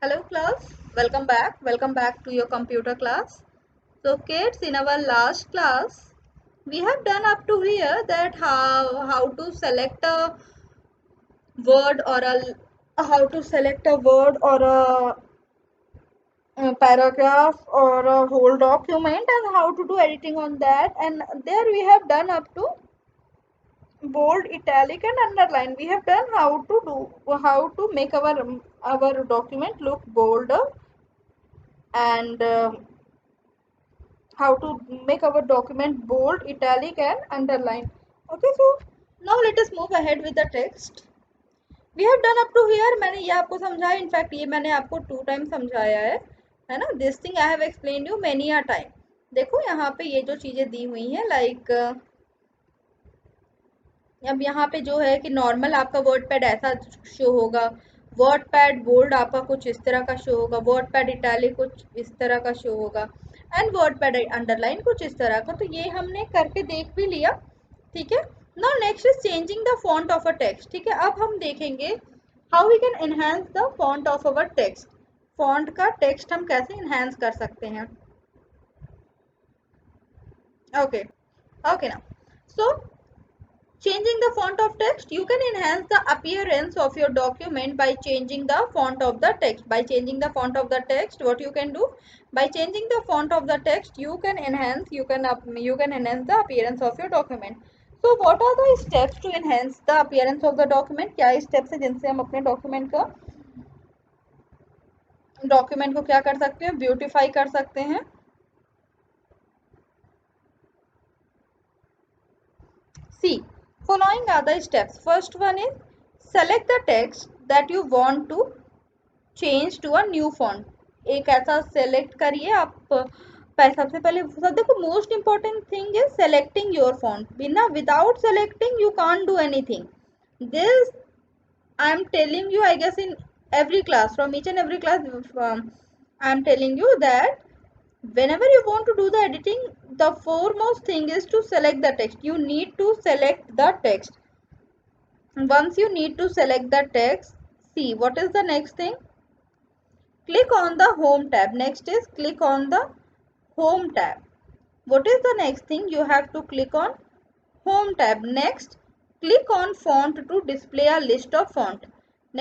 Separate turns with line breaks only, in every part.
Hello class, welcome back to your computer class. So kids, in our last class, we have done up to here that how to select a word or how to select a word or a paragraph or a whole document and how to do editing on that, and there we have done up to bold, italic and underline. We have done how to make our document look bolder and how to make our document bold, italic and underline. Okay, so now let us move ahead with the text. We have done up to here. मैंने ये आपको समझाया, in fact ये मैंने आपको 2 time समझाया है ना. This thing I have explain you many a time. देखो यहाँ पे ये जो चीजें दी हुई हैं लाइक अब यहाँ पे जो है कि नॉर्मल आपका वर्ड पैड ऐसा शो होगा, वर्ड पैड बोल्ड आपका कुछ इस तरह का शो होगा, वर्ड पैड इटैलिक कुछ इस तरह का शो होगा एंड वर्ड पैड अंडरलाइन कुछ इस तरह का. तो ये हमने करके देख भी लिया. ठीक है. Now next is changing the font of a text. ठीक है, अब हम देखेंगे how we can enhance the font of our text. Font का टेक्स्ट हम कैसे एनहांस कर सकते हैं. ओके ओके ना. सो changing the font of text, you can enhance the appearance of your document by changing the font of the text. By changing the font of the text, what you can do? By changing the font of the text, you can enhance the appearance of your document. So what are the steps to enhance the appearance of the document? क्या steps है जिनसे हम अपने document को क्या कर सकते हैं, ब्यूटिफाई कर सकते हैं. See, following are the steps. First one is select the text that you want to change to a new font. एक ऐसा select करिए आप. सबसे पहले सब देखो, most important thing is selecting your font. बिना without selecting you can't do anything. This I am telling you, I guess in every class, from each and every class, I am telling you that whenever you want to do the editing, the foremost thing is to select the text. You need to select the text. Once you need to select the text, see what is the next thing. Click on the home tab. Next is click on the home tab. What is the next thing? You have to click on home tab. Next, click on font to display a list of font.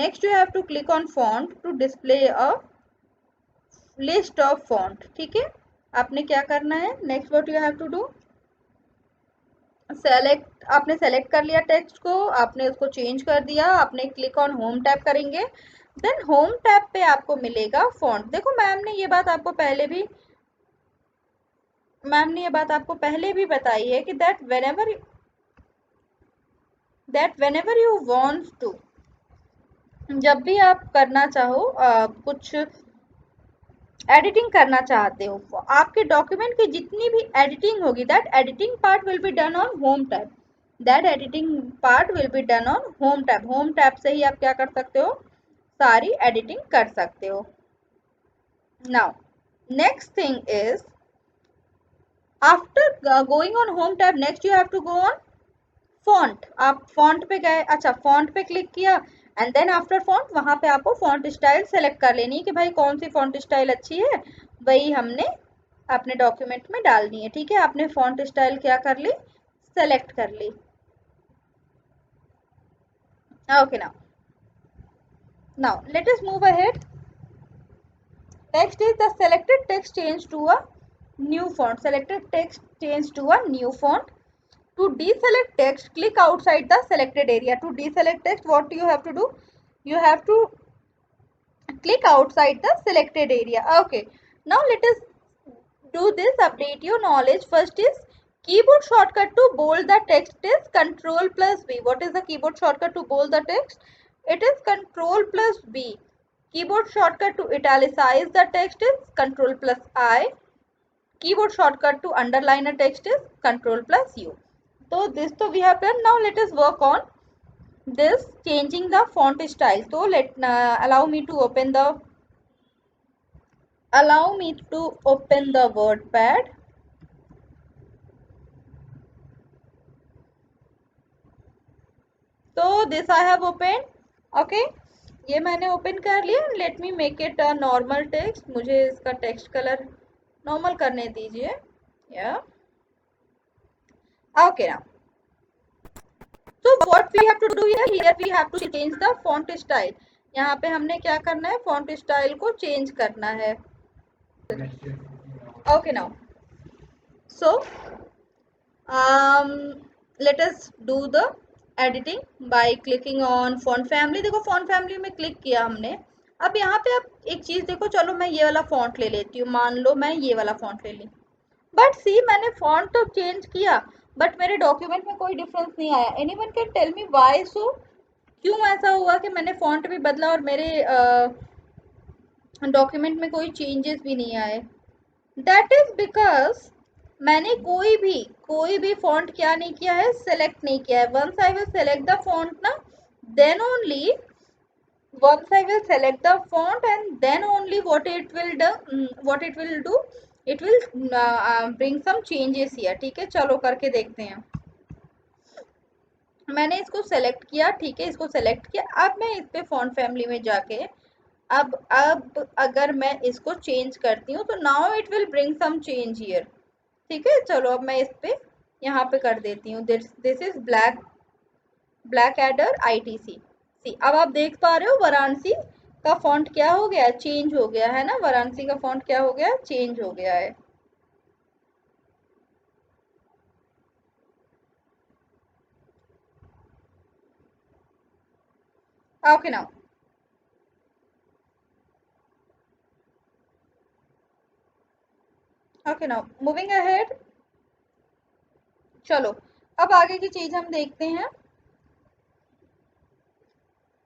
Next, you have to click on font to display a list of font. ठीक है, आपने क्या करना है. Next what you have to do, select. आपने select कर लिया text को, आपने उसको चेंज कर दिया, आपने क्लिक ऑन होम टैब करेंगे. देन होम टैब पे आपको मिलेगा फॉन्ट. देखो मैम ने ये बात आपको पहले भी बताई है कि that whenever you want to, जब भी आप करना चाहो कुछ एडिटिंग करना चाहते हो, आपके डॉक्यूमेंट की जितनी भी एडिटिंग होगी, that editing part will be done on home tab. Home tab से ही आप क्या कर सकते हो, सारी एडिटिंग कर सकते हो. Now next thing is after going on home tab, next you have to go on font. आप फॉन्ट पे गए, अच्छा फॉन्ट पे क्लिक किया एंड देन आफ्टर फॉन्ट वहां पे आपको फॉन्ट स्टाइल सेलेक्ट कर लेनी है कि भाई कौन सी फॉन्ट स्टाइल अच्छी है, वही हमने अपने डॉक्यूमेंट में डालनी है. ठीक है, आपने फॉन्ट स्टाइल क्या कर ली, सेलेक्ट कर ली. Okay, now let us move ahead. Next is the selected text change to a new font. Selected text change to a new font. To deselect text, click outside the selected area. To deselect text, what you have to do, you have to click outside the selected area. Okay, now let us do this, update your knowledge. First is keyboard shortcut to bold the text is Control plus B. What is the keyboard shortcut to bold the text? It is Control plus B. Keyboard shortcut to italicize the text is Control plus I. Keyboard shortcut to underline a text is Control plus U. So this to we have done. Now let us work on this changing the font style. So allow me to open the WordPad. So this I have opened. Okay, ये मैंने open कर लिया। Let me make it a normal text. मुझे इसका text colour normal करने दीजिए। या okay ना। So what we have to do here we have to change the font style। यहाँ पे हमने क्या करना है, font style को change करना है। Okay now, so let us do the editing by clicking on font family। देखो font family में click किया हमने। अब यहाँ पे आप एक चीज देखो, चलो मैं ये वाला font ले लेती हूँ, मान लो मैं ये वाला font ले ली। बट सी मैंने फॉन्ट तो चेंज किया बट मेरे डॉक्यूमेंट में कोई डिफरेंस नहीं आया। Anyone can tell me why so? क्यों ऐसा हुआ कि मैंने फॉन्ट भी बदला और मेरे डॉक्यूमेंट में कोई चेंजेस भी नहीं आए? दैट इज बिकॉज मैंने कोई भी फॉन्ट क्या नहीं किया है, सेलेक्ट नहीं किया है। Once I will select the font ना, then only once I will select the font and then only what it will do, it will bring some changes here। ठीक है, चलो करके देखते हैं। मैंने इसको सेलेक्ट किया, ठीक है, इसको सेलेक्ट किया। अब मैं इस पे फॉन्ट फैमिली में जाके अब अगर मैं इसको चेंज करती हूँ तो now it will bring some change here. ठीक है, चलो अब मैं इस पे यहाँ पे कर देती हूँ। This is black adder ITC। सी अब आप देख पा रहे हो वाराणसी का फॉन्ट क्या हो गया, चेंज हो गया है ना। वाराणसी का फॉन्ट क्या हो गया, चेंज हो गया है। Okay now, okay now moving ahead. चलो अब आगे की चीज हम देखते हैं।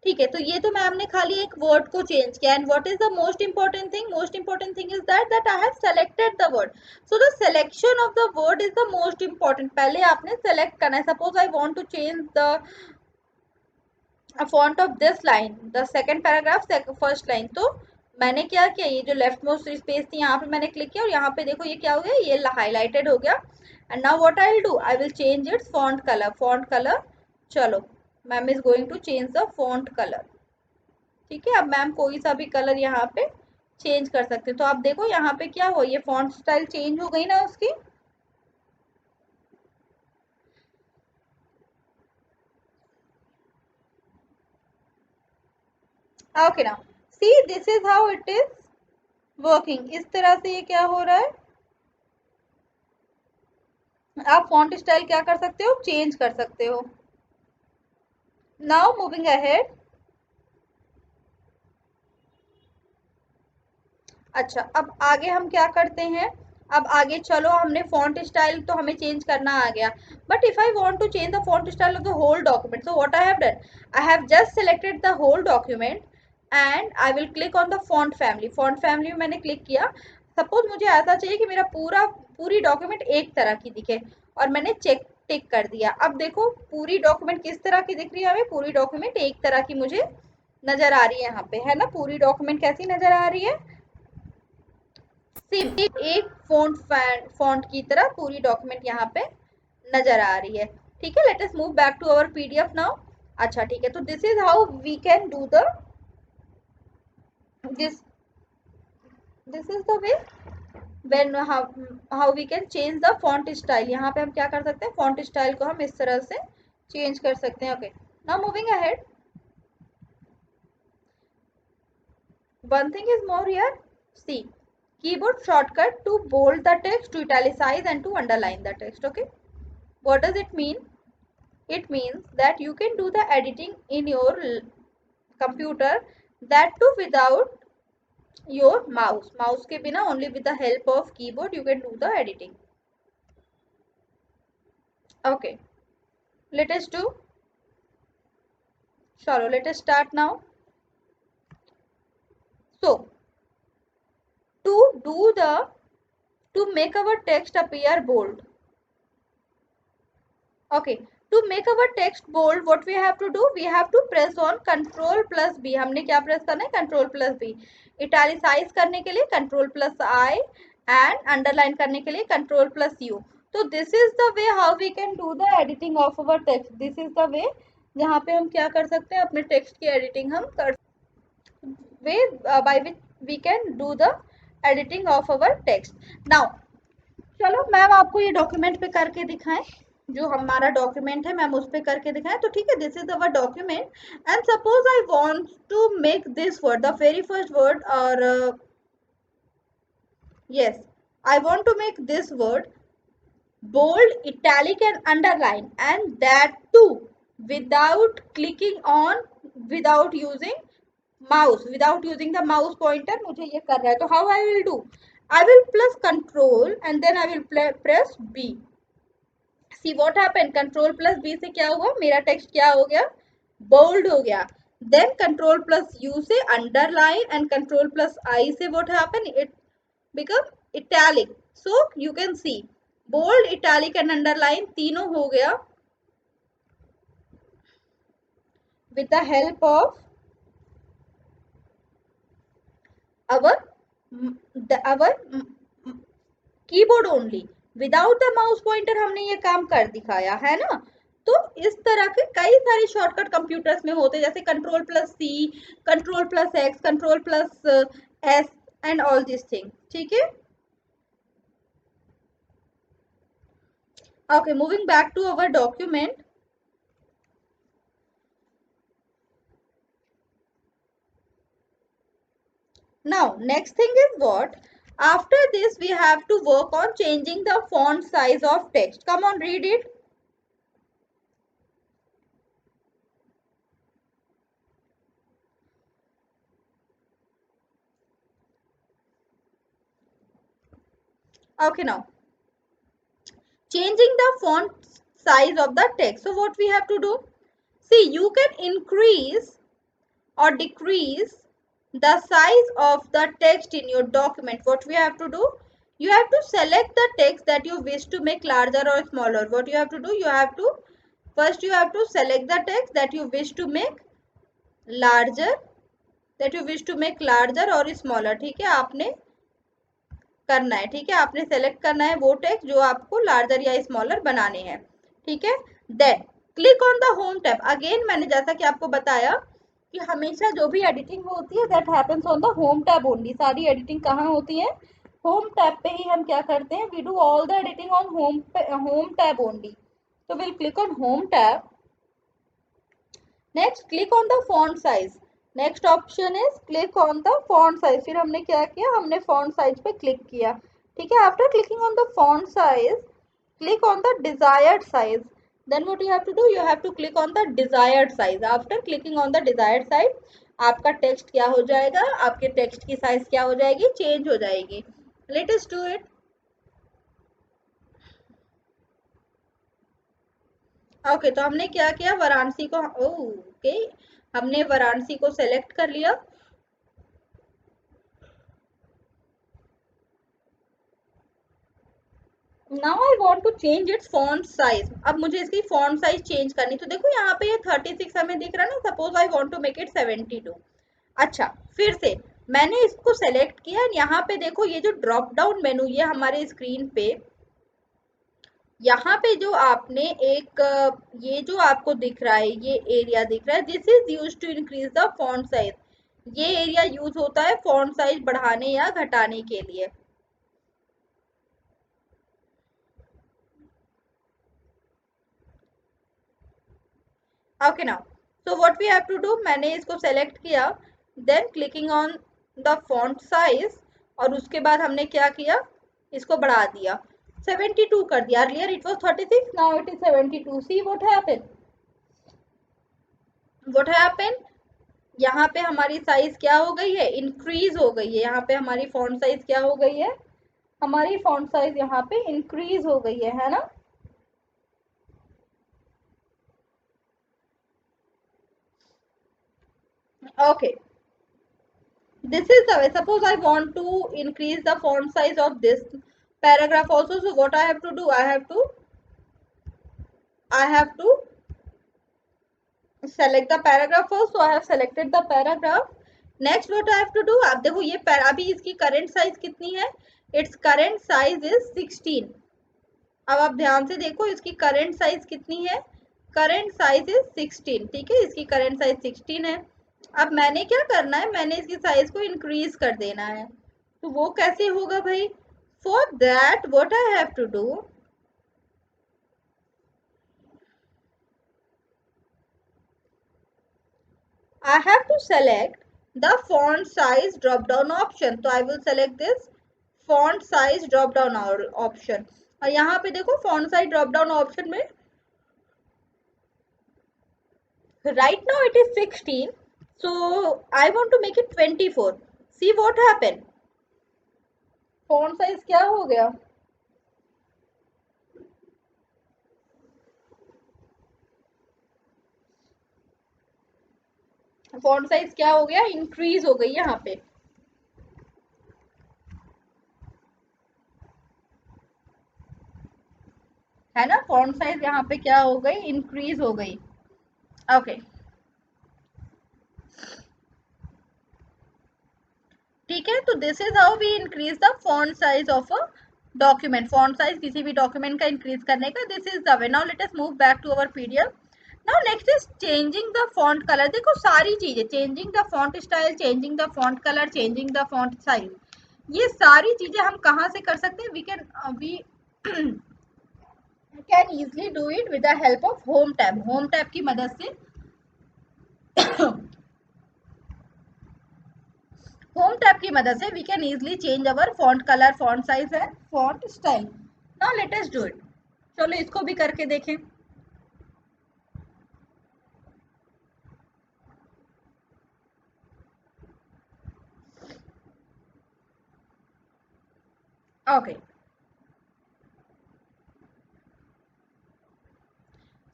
ठीक है, तो ये तो मैम ने खाली एक वर्ड को चेंज किया। And what is the most important thing, most important thing is that I have selected the word. So the selection of the word is the most important. पहले आपने सेलेक्ट करना है। Suppose I want to change the font of this line, the second paragraph first line, तो मैंने क्या किया, ये जो लेफ्ट मोस्ट स्पेस थी यहाँ पे मैंने क्लिक किया और यहाँ पे देखो ये क्या हो गया, ये हाईलाइटेड हो गया। And now what I will do, I will change its font colour. Font colour, चलो ma'am is going to change the font colour. ठीक है, अब मैम कोई सा भी कलर यहाँ पे चेंज कर सकते हैं। तो आप देखो यहाँ पे क्या हो, ये फॉन्ट स्टाइल चेंज हो गई ना उसकी। ओके ना, see this is how it is working. इस तरह से ये क्या हो रहा है, आप फॉन्ट स्टाइल क्या कर सकते हो, चेंज कर सकते हो। Now moving ahead. अच्छा, अब आगे हम क्या करते हैं, अब आगे चलो हमने फॉन्ट स्टाइल तो हमें चेंज करना आ गया। But if I want to change the font style of the whole document, so what I have done, I have just selected the whole document and I will click on the font family. Font family में मैंने click किया। Suppose मुझे ऐसा चाहिए कि मेरा पूरी document एक तरह की दिखे और मैंने चेक टिक कर दिया। अब देखो पूरी डॉक्यूमेंट किस तरह की दिख रही है, हमें पूरी डॉक्यूमेंट एक तरह की मुझे नजर आ रही है। यहाँ पे है ना, पूरी डॉक्यूमेंट कैसी नजर आ रही है, सिर्फ एक फॉन्ट की तरह पूरी डॉक्यूमेंट यहाँ पे नजर आ रही है। ठीक है, let us move back to our PDF now. अच्छा ठीक है, तो this is how we can do the this this is the way when how we can change the font style. यहाँ पे हम क्या कर सकते हैं, फॉन्ट स्टाइल को हम इस तरह से चेंज कर सकते हैं। Okay, now moving ahead, one thing is more here, see, keyboard shortcut to bold the text, to italicize and to underline the text. Okay, what does it mean? It means that you can do the editing in your computer, that too without your mouse के बिना, only with the help of keyboard you can do the editing. Okay, let us do, chalo let us start now. So to make our text appear bold, okay, to make our text bold what we have to do, we have to press on Ctrl plus B। हमने क्या press करना है, Ctrl plus B। Italicise करने के लिए Ctrl plus I and underline करने के लिए Ctrl plus U। तो this is the way how we can do the editing of our text. This is the way जहाँ पे हम क्या कर सकते हैं, अपने टेक्स्ट की एडिटिंग हम कर। way by which we can do the editing of our text. Now चलो मैम आपको ये डॉक्यूमेंट पे करके दिखाएं, जो हमारा डॉक्यूमेंट है मैम उस पे करके दिखाएं तो ठीक है. This is our document and suppose I want to make this word the very first word और yes, I want to make this word bold, italic and underline, and that too without clicking on, without using mouse, without using the mouse pointer. मुझे ये कर रहा है तो how I will do? I will press control and then I will press B. See what happened? Control plus B से क्या हुआ? मेरा टेक्स्ट क्या हो गया? बोल्ड हो गया. Then control plus U से underline and control plus I से what happened? It become italic. So you can see bold, italic and underline तीनों हो गया with the help of our keyboard only. Without the mouse pointer हमने ये काम कर दिखाया है ना. तो इस तरह के कई सारे शॉर्टकट कंप्यूटर्स में होते हैं, जैसे control plus C, control plus X, control plus S and all this thing. ठीक है. Okay, moving back to our document. Now, next thing is what? After this, we have to work on changing the font size of text. Come on, read it. Okay, now. Changing the font size of the text. So, what we have to do? See, you can increase or decrease the size of the text in your document. What we have to do? You have to select the text that you wish to make larger or smaller. What you have to do? First you have to select the text that you wish to make larger, और smaller. ठीक है, आपने करना है. ठीक है, आपने select करना है वो टेक्स्ट जो आपको लार्जर या स्मॉलर बनाने हैं. ठीक है. Then click on the home tab. Again मैंने जैसा कि आपको बताया कि हमेशा जो भी एडिटिंग होती है that happens on the home tab only. सारी एडिटिंग कहाँ होती है? होम टैब पे ही हम क्या करते हैं? We do all the editing on home tab only. तो will click on home tab. Next click on the font size. Next option is click on the font size. फिर हमने क्या किया? हमने फॉन्ट साइज पे क्लिक किया. ठीक है. After clicking on the font size, click on the desired size. then what you have to do? You have to click on the desired size. after clicking on the desired size, आपका text क्या हो जाएगा? आपके text की size क्या हो जाएगी? Change हो जाएगी. Late us do it. Okay, तो हमने क्या किया? वाराणसी को, ओके, हमने वाराणसी को सेलेक्ट कर लिया. Now I want to change its font size. अब मुझे इसकी फॉन्ट साइज चेंज करनी. तो देखो यहाँ पे ये 36 हमें दिख रहा है ना. Suppose I want to make it 72. अच्छा, फिर से मैंने इसको सेलेक्ट किया. यहाँ पे देखो ये जो ड्रॉप डाउन मेनू ये हमारे स्क्रीन पे, यहाँ पे जो आपने एक ये जो आपको दिख रहा है, ये एरिया दिख रहा है, this is use to increase the font size. ये एरिया यूज होता है फॉन्ट साइज बढ़ाने या घटाने के लिए. Okay now, so what we have to do? मैंने इसको सेलेक्ट किया. Then clicking on the font size, और उसके बाद हमने क्या किया? इसको बढ़ा दिया. 72 कर दिया. Earlier it was 36, now it is 72. See what happened? यहाँ पे हमारी साइज क्या हो गई है? इंक्रीज हो गई है. यहाँ पे हमारी फॉन्ट साइज क्या हो गई है? हमारी फॉन्ट साइज यहाँ पे इंक्रीज हो गई है ना. Okay, this is the way. Suppose I want to increase the font size of this paragraph also. So what I have to do? I have to select the paragraph first. So I have selected the paragraph. Next what I have to do? आप देखो ये अभी इसकी current size कितनी है? Its current size is 16. अब आप ध्यान से देखो इसकी current size कितनी है? Current size is 16. ठीक है, इसकी current size 16 है. अब मैंने क्या करना है, मैंने इसकी साइज को इंक्रीज कर देना है। तो वो कैसे होगा भाई? For that what I have to do, I have to select the font size drop down option. तो I will select this font size drop down option. और यहाँ पे देखो font size drop down option में right now it is 16. So I want to make it 24. See what happened. Font size क्या हो गया? Font size क्या हो गया? Increase हो गई यहाँ पे, है ना? Font size यहाँ पे क्या हो गई? Increase हो गई. Okay. ठीक है, तो this is how we increase the font size of a document. Font size किसी भी डॉक्यूमेंट का इंक्रीज करने का, this is the way. Now let us move back to our PDF. Now next is changing the font colour. देखो सारी चीजें, changing the font style, changing the font colour, changing the font size, ये सारी चीजें हम कहाँ से कर सकते हैं? We can easily do it with the help of home tab. Home tab की मदद से होम टैब की मदद से we can easily change our font colour, font size and font style. Now let us do it. चलो इसको भी करके देखें। Okay,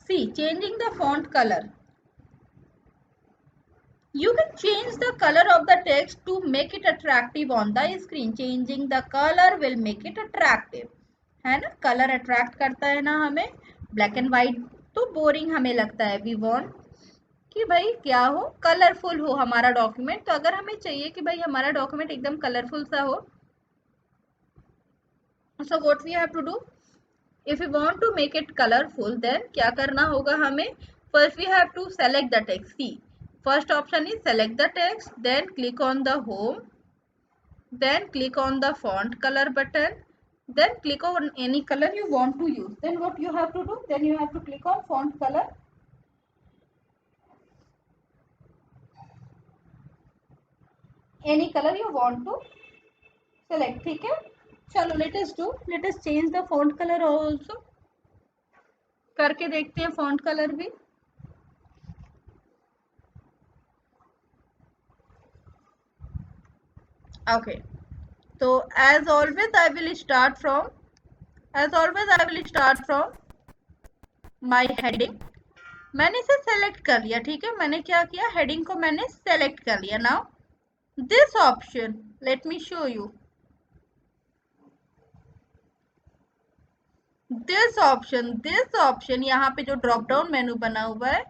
see changing the font colour, you can change the color of the text to make it attractive on the screen. Changing the color will make it attractive, है ना? Colour attract करता है ना हमें। ब्लैक एंड व्हाइट तो boring हमें लगता है। वी वांट कि भाई क्या हो, कलरफुल हो हमारा डॉक्यूमेंट। तो अगर हमें चाहिए कि भाई हमारा डॉक्यूमेंट एकदम कलरफुल सा हो, so what we have to do, if we want to make it colorful, then क्या करना होगा हमें? First we have to select the text. See, first option is select the text, then click on the home, then click on the font color button, then click on any color you want to use. Then what you have to do, then you have to click on font color, any color you want to select. ठीक है, चलो let us change the font color also। करके देखते हैं font color भी। Okay, so as always I will start from my heading। मैंने इसे select कर लिया। ठीक है, मैंने क्या किया, हेडिंग को मैंने सेलेक्ट कर लिया। Now this option, let me show you, this option यहाँ पे जो ड्रॉप डाउन मेनू बना हुआ है,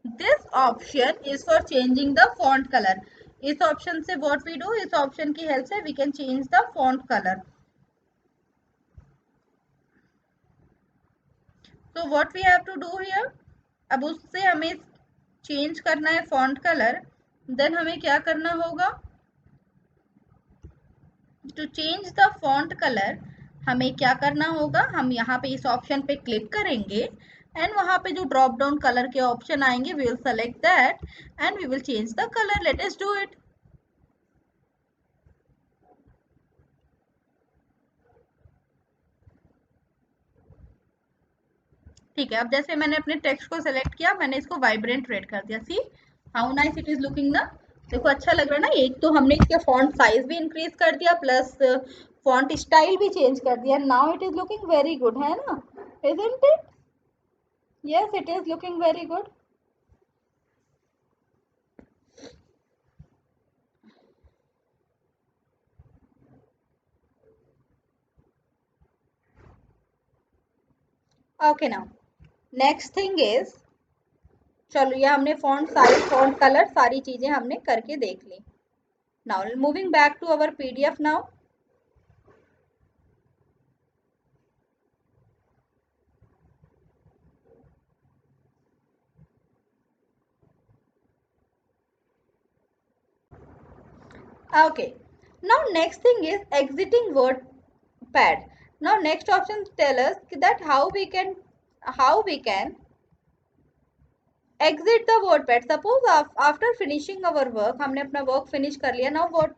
this option is for changing the font colour. इस ऑप्शन से व्हाट वी डू, इस ऑप्शन की हेल्प से we can change the font colour. तो what we have to do here, अब उससे हमें चेंज करना है फॉन्ट कलर। देन हमें क्या करना होगा, to change the font colour हमें क्या करना होगा, हम यहाँ पे इस ऑप्शन पे क्लिक करेंगे एंड वहां पे जो ड्रॉप डाउन कलर के ऑप्शन आएंगे, we will select that and we will change the colour. Let us do it. ठीक है, अब जैसे मैंने अपने टेक्स्ट को सिलेक्ट किया, मैंने इसको वाइब्रेंट रेड कर दिया। See how nice it is looking ना। देखो अच्छा लग रहा है ना। एक तो हमने इसके फॉन्ट साइज भी इंक्रीज कर दिया, प्लस फॉन्ट स्टाइल भी चेंज कर दिया। Now it is looking very good, है ना? Isn't it? Yes, it is looking very good. Okay, now next thing is, चलो ये हमने फॉन्ट साइज, फॉन्ट कलर, सारी चीजें हमने करके देख ली। Now moving back to our PDF. Now Okay. Now next thing is exiting WordPad. Now next option tell us that how we can exit the WordPad. Suppose after finishing our work, हमने अपना work finish कर लिया. Now what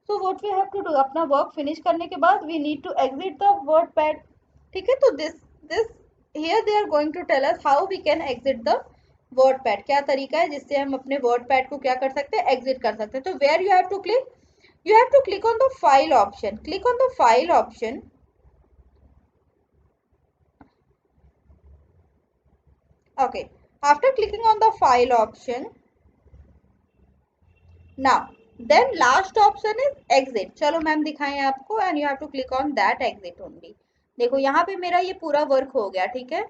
we have to do? अपना work finish करने के बाद we need to exit the WordPad. ठीक है, तो this here they are going to tell us how we can exit the WordPad. क्या तरीका है जिससे हम अपने WordPad को क्या कर सकते हैं, exit कर सकते हैं. तो where you have to click? You have to click on the file option. Click on the file option. Okay. After clicking on the file option, now then last option is exit. चलो ma'am दिखाएं आपको and you have to click on that exit only. देखो यहाँ पे मेरा ये पूरा work हो गया, ठीक है.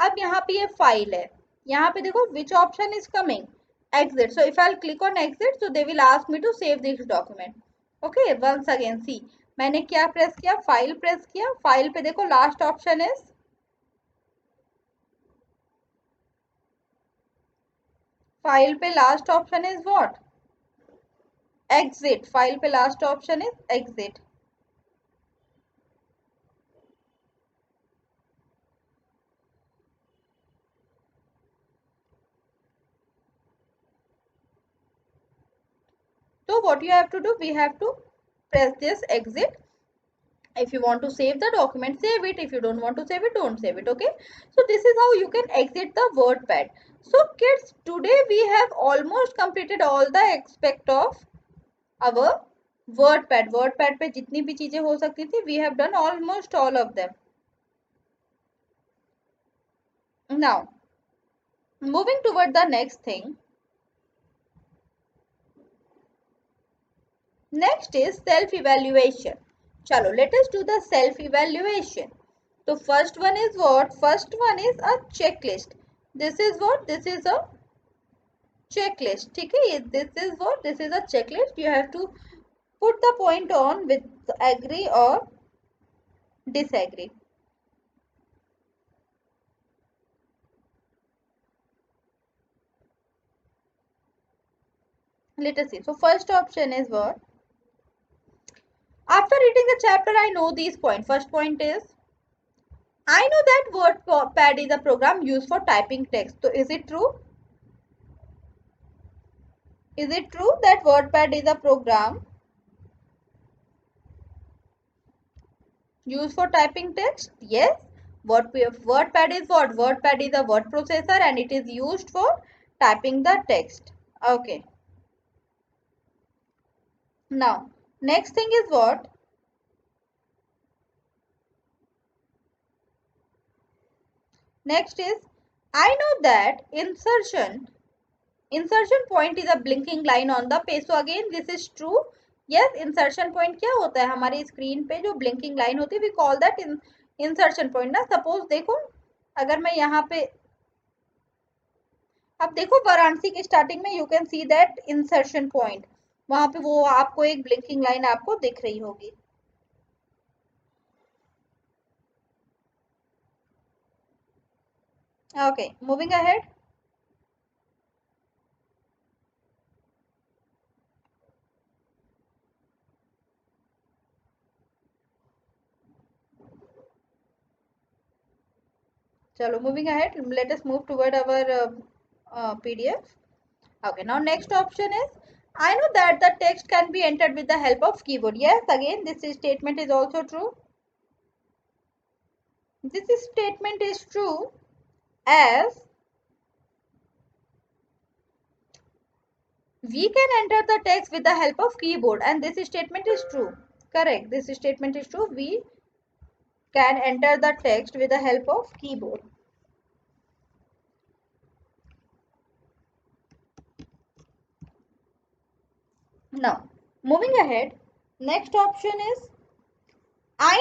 अब यहाँ पे ये फाइल है, यहाँ पे देखो which option is coming, exit. So if I'll click on exit, so they will ask me to save this document. Okay, once again see, मैंने क्या प्रेस किया, फाइल प्रेस किया, फाइल पे देखो लास्ट ऑप्शन इज, फाइल पे last option is what, exit. File पे last option is exit. So what you have to do, we have to press this exit. If you want to save the document, save it. If you don't want to save it, don't save it. Okay, so this is how you can exit the WordPad. So kids, today we have almost completed all the aspect of our WordPad पे जितनी भी चीजें हो सकती थी, we have done almost all of them. Now moving toward the next thing, next is self evaluation. चलो let us do the self evaluation. तो first one is what, first one is a checklist. This is what, this is a checklist. ठीक है, this is what, this is a checklist. You have to put the point on with agree or disagree. Let us see. So first option is what, after reading the chapter I know these points. First point is, I know that WordPad is a program used for typing text. So is it true? Is it true that WordPad is a program used for typing text? Yes. WordPad is what? WordPad is a word processor and it is used for typing the text. Okay. Now, next thing is what? Next is, I know that insertion point is a blinking line on the page. So again, this is true. Yes, insertion point क्या होता है, हमारी screen पे जो blinking line होती है, we call that insertion point ना. Suppose देखो, अगर मैं यहाँ पे, अब देखो वाराणसी की स्टार्टिंग में you can see that insertion point, वहां पे वो आपको एक ब्लिंकिंग लाइन आपको दिख रही होगी. Okay, moving ahead. चलो moving ahead, let us move toward our PDF. Okay, now next option is, I know that the text can be entered with the help of keyboard. Yes, again this statement is also true. This statement is true as we can enter the text with the help of keyboard, and this statement is true. Correct, this statement is true. We can enter the text with the help of keyboard. Now, moving ahead, next option is, I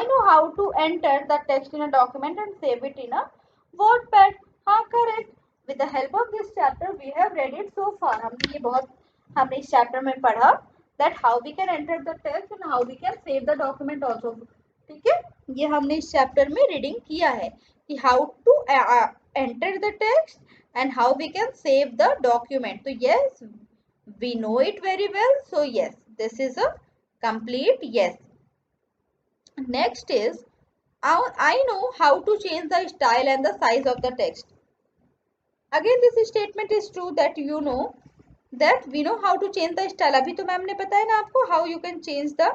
know how to enter the text in a document and save it in a WordPad. हाँ, correct. With the help of this chapter, we have read it so far. हमने इस chapter में पढ़ा that how we can enter the text and how we can save the document also. ठीक है, ये हमने इस चैप्टर में रीडिंग किया है कि how to enter the text and how we can save the document. तो yes, We know it very well. So yes, this is a complete yes. Next is, I know how to change the style and the size of the text. Again, this statement is true that you know that we know how to change the style. अभी तो ma'am ने बताया ना आपको how you can change the,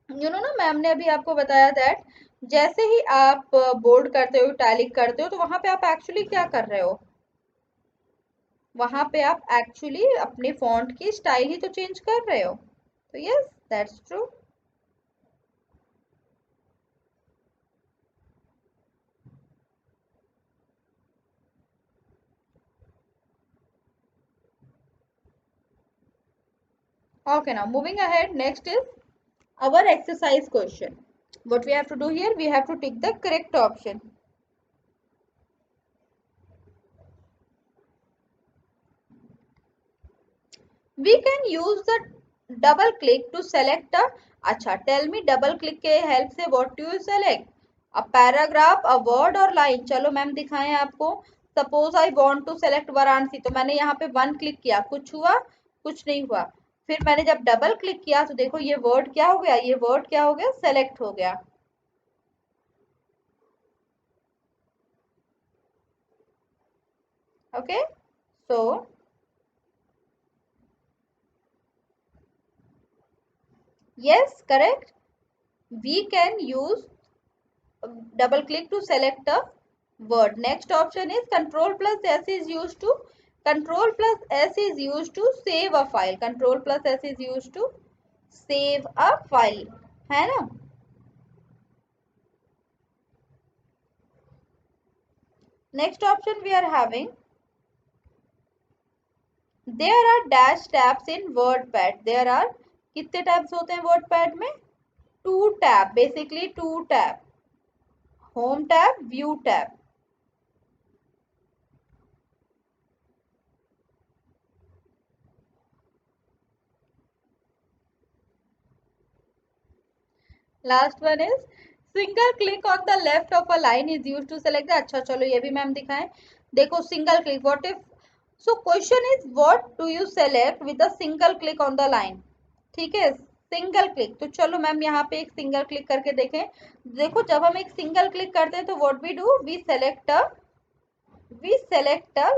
you know ना ma'am ने अभी आपको बताया that जैसे ही आप बोल्ड करते हो, इटैलिक करते हो, तो वहां पे आप एक्चुअली क्या कर रहे हो, वहां पे आप एक्चुअली अपने फॉन्ट की स्टाइल ही तो चेंज कर रहे हो. तो yes, that's true. Okay, now moving ahead, next is our exercise question. What we have to do here, we have to take the correct option. We can use the double click to select a, अच्छा tell me double click के help से what do you select, a paragraph, a word or line. चलो ma'am दिखाएं आपको. Suppose I want to select Varanasi, तो मैंने यहाँ पे वन क्लिक किया, कुछ हुआ, कुछ नहीं हुआ. फिर मैंने जब डबल क्लिक किया तो देखो ये वर्ड क्या हो गया, ये वर्ड क्या हो गया, सेलेक्ट हो गया. Okay, so yes, correct. We can use double click to select a word. Next option is control plus S is used to, control plus S is used to save a file. Control plus S is used to save a file, है ना. Next option we are having, there are dash tabs in WordPad. There are कितने tabs होते हैं WordPad में, 2 tab, basically 2 tab, home tab, view tab. Last one is single click on the left of a line is used to select the, अच्छा चलो ये भी ma'am दिखाएं. देखो single click, what if, so question is what do you select with a single click on the line. ठीक है, single click. तो चलो मैम यहाँ पे एक सिंगल क्लिक करके देखें. देखो जब हम एक सिंगल क्लिक करते हैं तो what we do, we select a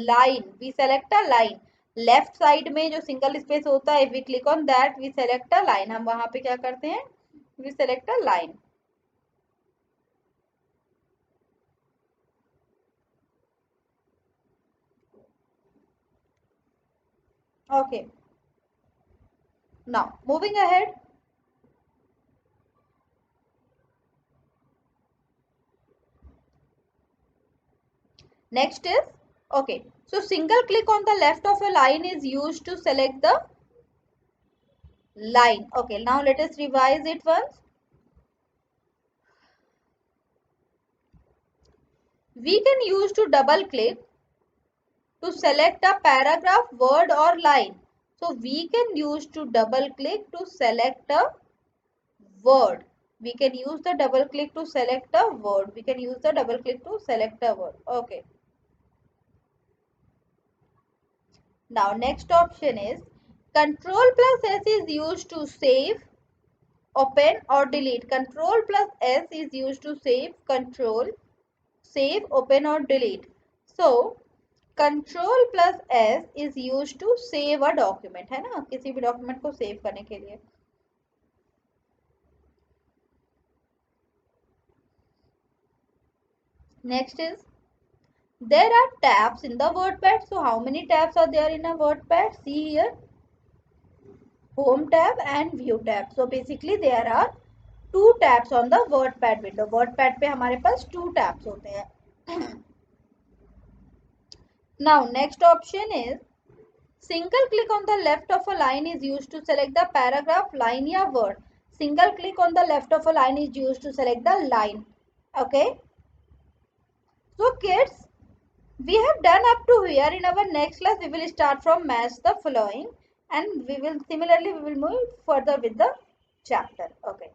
line, we select a line. Left side में जो सिंगल स्पेस होता है, we click on that, we select a line. हम वहां पे क्या करते हैं, we select a line. Okay, now moving ahead. Next is, okay, so single click on the left of a line is used to select the line. Okay, now let us revise it once. We can use to double click to select a paragraph, word or line. So we can use to double click to select a word. We can use the double click to select a word. We can use the double click to select a word. Okay. Now next option is control plus S is used to save, open or delete. Control plus S is used to save, control, save, open or delete. So control plus S is use to save a document, है ना, किसी भी document को save करने के लिए. Next is there are tabs in the WordPad. So how many tabs are there in a WordPad, see here, home tab and view tab. So basically there are 2 tabs on the WordPad window. WordPad पे हमारे पास 2 tabs होते हैं. Now next option is single click on the left of a line is used to select the paragraph, line या word. Single click on the left of a line is used to select the line. Okay. So kids, we have done up to here. In our next class, we will start from match the following, and we will similarly we will move further with the chapter. Okay.